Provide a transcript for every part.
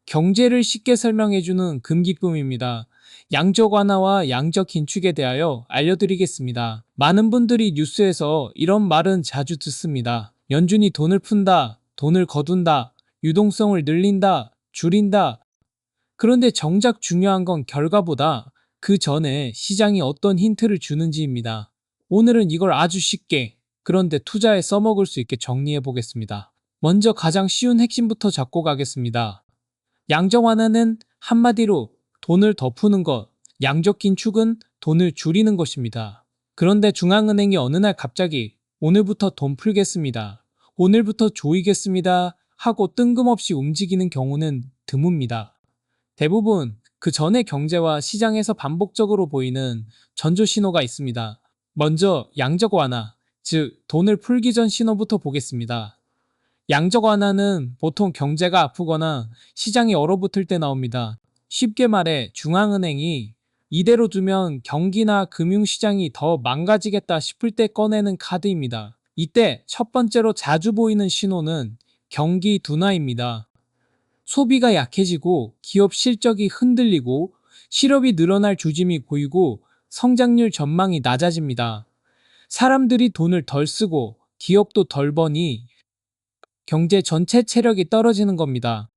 경제를 쉽게 설명해주는 금기쁨입니다. 양적 완화와 양적 긴축에 대하여 알려드리겠습니다. 많은 분들이 뉴스에서 이런 말은 자주 듣습니다. 연준이 돈을 푼다, 돈을 거둔다, 유동성을 늘린다, 줄인다. 그런데 정작 중요한 건 결과보다 그 전에 시장이 어떤 힌트를 주는지입니다. 오늘은 이걸 아주 쉽게, 그런데 투자에 써먹을 수 있게 정리해 보겠습니다. 먼저 가장 쉬운 핵심부터 잡고 가겠습니다. 양적 완화는 한마디로 돈을 더 푸는 것, 양적 긴축은 돈을 줄이는 것입니다. 그런데 중앙은행이 어느 날 갑자기 오늘부터 돈 풀겠습니다, 오늘부터 조이겠습니다 하고 뜬금없이 움직이는 경우는 드뭅니다. 대부분 그 전에 경제와 시장에서 반복적으로 보이는 전조 신호가 있습니다. 먼저 양적 완화, 즉 돈을 풀기 전 신호부터 보겠습니다. 양적 완화는 보통 경제가 아프거나 시장이 얼어붙을 때 나옵니다. 쉽게 말해 중앙은행이 이대로 두면 경기나 금융시장이 더 망가지겠다 싶을 때 꺼내는 카드입니다. 이때 첫 번째로 자주 보이는 신호는 경기 둔화입니다. 소비가 약해지고 기업 실적이 흔들리고 실업이 늘어날 조짐이 보이고 성장률 전망이 낮아집니다. 사람들이 돈을 덜 쓰고 기업도 덜 버니 경제 전체 체력이 떨어지는 겁니다.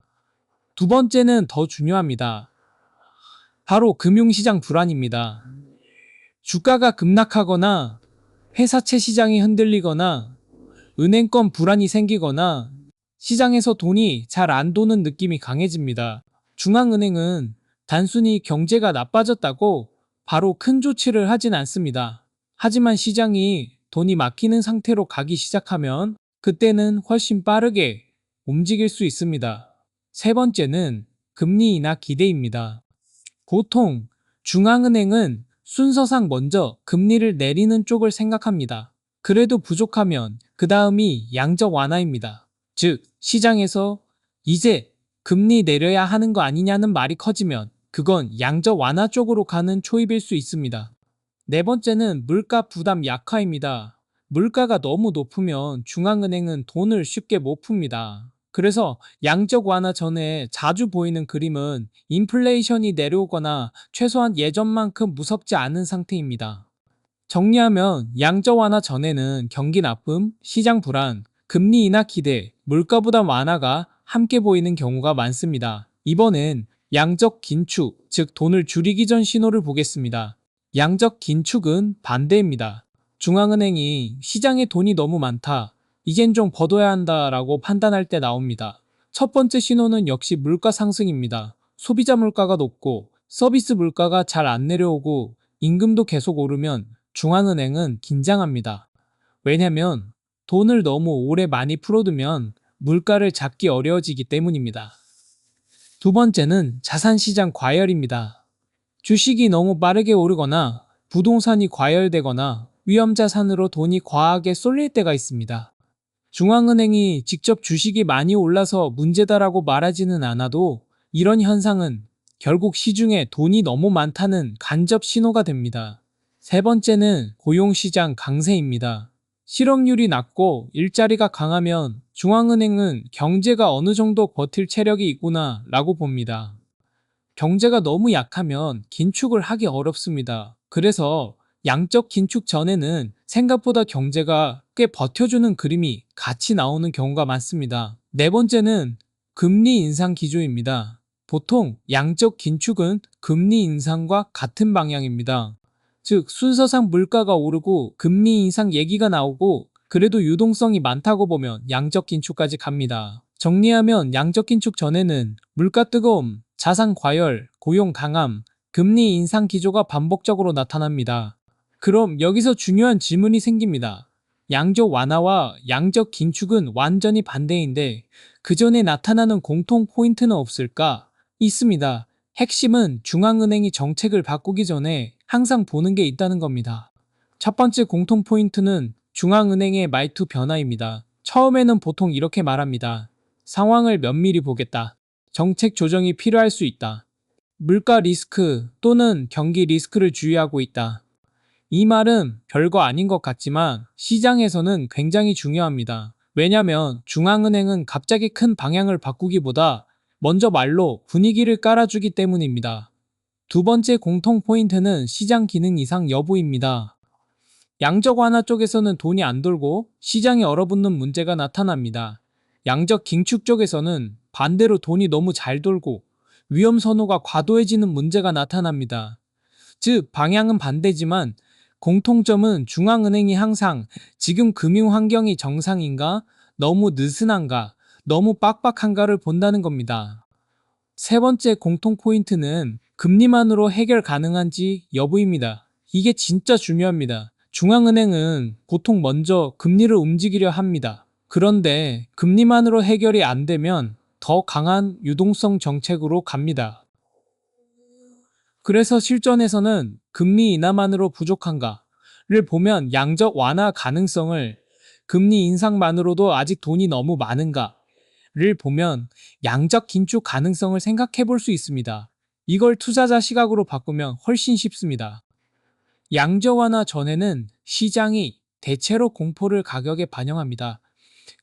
두 번째는 더 중요합니다. 바로 금융시장 불안입니다. 주가가 급락하거나 회사채 시장이 흔들리거나 은행권 불안이 생기거나 시장에서 돈이 잘 안 도는 느낌이 강해집니다. 중앙은행은 단순히 경제가 나빠졌다고 바로 큰 조치를 하진 않습니다. 하지만 시장이 돈이 막히는 상태로 가기 시작하면 그때는 훨씬 빠르게 움직일 수 있습니다. 세 번째는 금리 인하 기대입니다. 보통 중앙은행은 순서상 먼저 금리를 내리는 쪽을 생각합니다. 그래도 부족하면 그 다음이 양적 완화입니다. 즉, 시장에서 이제 금리 내려야 하는 거 아니냐는 말이 커지면 그건 양적 완화 쪽으로 가는 초입일 수 있습니다. 네 번째는 물가 부담 약화입니다. 물가가 너무 높으면 중앙은행은 돈을 쉽게 못 풉니다. 그래서 양적 완화 전에 자주 보이는 그림은 인플레이션이 내려오거나 최소한 예전만큼 무섭지 않은 상태입니다. 정리하면 양적 완화 전에는 경기 나쁨, 시장 불안, 금리 인하 기대, 물가 부담 완화가 함께 보이는 경우가 많습니다. 이번엔 양적 긴축, 즉 돈을 줄이기 전 신호를 보겠습니다. 양적 긴축은 반대입니다. 중앙은행이 시장에 돈이 너무 많다, 이젠 좀 걷어야 한다 라고 판단할 때 나옵니다. 첫 번째 신호는 역시 물가 상승입니다. 소비자 물가가 높고 서비스 물가가 잘 안 내려오고 임금도 계속 오르면 중앙은행은 긴장합니다. 왜냐면 돈을 너무 오래 많이 풀어두면 물가를 잡기 어려워지기 때문입니다. 두 번째는 자산시장 과열입니다. 주식이 너무 빠르게 오르거나 부동산이 과열되거나 위험자산으로 돈이 과하게 쏠릴 때가 있습니다. 중앙은행이 직접 주식이 많이 올라서 문제다라고 말하지는 않아도 이런 현상은 결국 시중에 돈이 너무 많다는 간접 신호가 됩니다. 세 번째는 고용시장 강세입니다. 실업률이 낮고 일자리가 강하면 중앙은행은 경제가 어느 정도 버틸 체력이 있구나 라고 봅니다. 경제가 너무 약하면 긴축을 하기 어렵습니다. 그래서 양적 긴축 전에는 생각보다 경제가 꽤 버텨주는 그림이 같이 나오는 경우가 많습니다. 네 번째는 금리 인상 기조입니다. 보통 양적 긴축은 금리 인상과 같은 방향입니다. 즉, 순서상 물가가 오르고 금리 인상 얘기가 나오고 그래도 유동성이 많다고 보면 양적 긴축까지 갑니다. 정리하면 양적 긴축 전에는 물가 뜨거움, 자산 과열, 고용 강함, 금리 인상 기조가 반복적으로 나타납니다. 그럼 여기서 중요한 질문이 생깁니다. 양적 완화와 양적 긴축은 완전히 반대인데 그 전에 나타나는 공통 포인트는 없을까? 있습니다. 핵심은 중앙은행이 정책을 바꾸기 전에 항상 보는 게 있다는 겁니다. 첫 번째 공통 포인트는 중앙은행의 말투 변화입니다. 처음에는 보통 이렇게 말합니다. 상황을 면밀히 보겠다. 정책 조정이 필요할 수 있다. 물가 리스크 또는 경기 리스크를 주의하고 있다. 이 말은 별거 아닌 것 같지만 시장에서는 굉장히 중요합니다. 왜냐면 중앙은행은 갑자기 큰 방향을 바꾸기보다 먼저 말로 분위기를 깔아주기 때문입니다. 두 번째 공통 포인트는 시장 기능 이상 여부입니다. 양적 완화 쪽에서는 돈이 안 돌고 시장이 얼어붙는 문제가 나타납니다. 양적 긴축 쪽에서는 반대로 돈이 너무 잘 돌고 위험 선호가 과도해지는 문제가 나타납니다. 즉, 방향은 반대지만 공통점은 중앙은행이 항상 지금 금융 환경이 정상인가, 너무 느슨한가, 너무 빡빡한가를 본다는 겁니다. 세 번째 공통 포인트는 금리만으로 해결 가능한지 여부입니다. 이게 진짜 중요합니다. 중앙은행은 보통 먼저 금리를 움직이려 합니다. 그런데 금리만으로 해결이 안 되면 더 강한 유동성 정책으로 갑니다. 그래서 실전에서는 금리 인하만으로 부족한가를 보면 양적 완화 가능성을, 금리 인상만으로도 아직 돈이 너무 많은가를 보면 양적 긴축 가능성을 생각해 볼 수 있습니다. 이걸 투자자 시각으로 바꾸면 훨씬 쉽습니다. 양적 완화 전에는 시장이 대체로 공포를 가격에 반영합니다.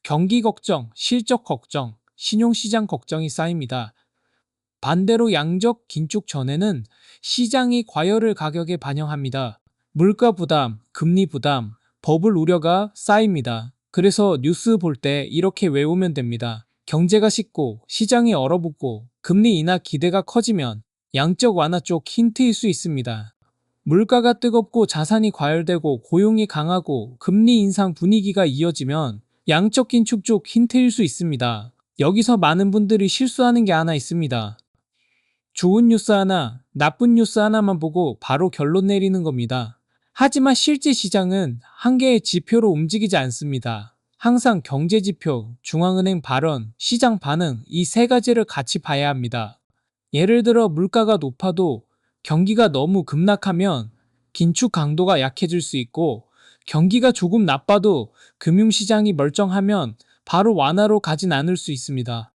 경기 걱정, 실적 걱정, 신용시장 걱정이 쌓입니다. 반대로 양적 긴축 전에는 시장이 과열을 가격에 반영합니다. 물가 부담, 금리 부담, 버블 우려가 쌓입니다. 그래서 뉴스 볼 때 이렇게 외우면 됩니다. 경제가 식고 시장이 얼어붙고 금리 인하 기대가 커지면 양적 완화 쪽 힌트일 수 있습니다. 물가가 뜨겁고 자산이 과열되고 고용이 강하고 금리 인상 분위기가 이어지면 양적 긴축 쪽 힌트일 수 있습니다. 여기서 많은 분들이 실수하는 게 하나 있습니다. 좋은 뉴스 하나, 나쁜 뉴스 하나만 보고 바로 결론 내리는 겁니다. 하지만 실제 시장은 한 개의 지표로 움직이지 않습니다. 항상 경제 지표, 중앙은행 발언, 시장 반응, 이 세 가지를 같이 봐야 합니다. 예를 들어 물가가 높아도 경기가 너무 급락하면 긴축 강도가 약해질 수 있고, 경기가 조금 나빠도 금융시장이 멀쩡하면 바로 완화로 가진 않을 수 있습니다.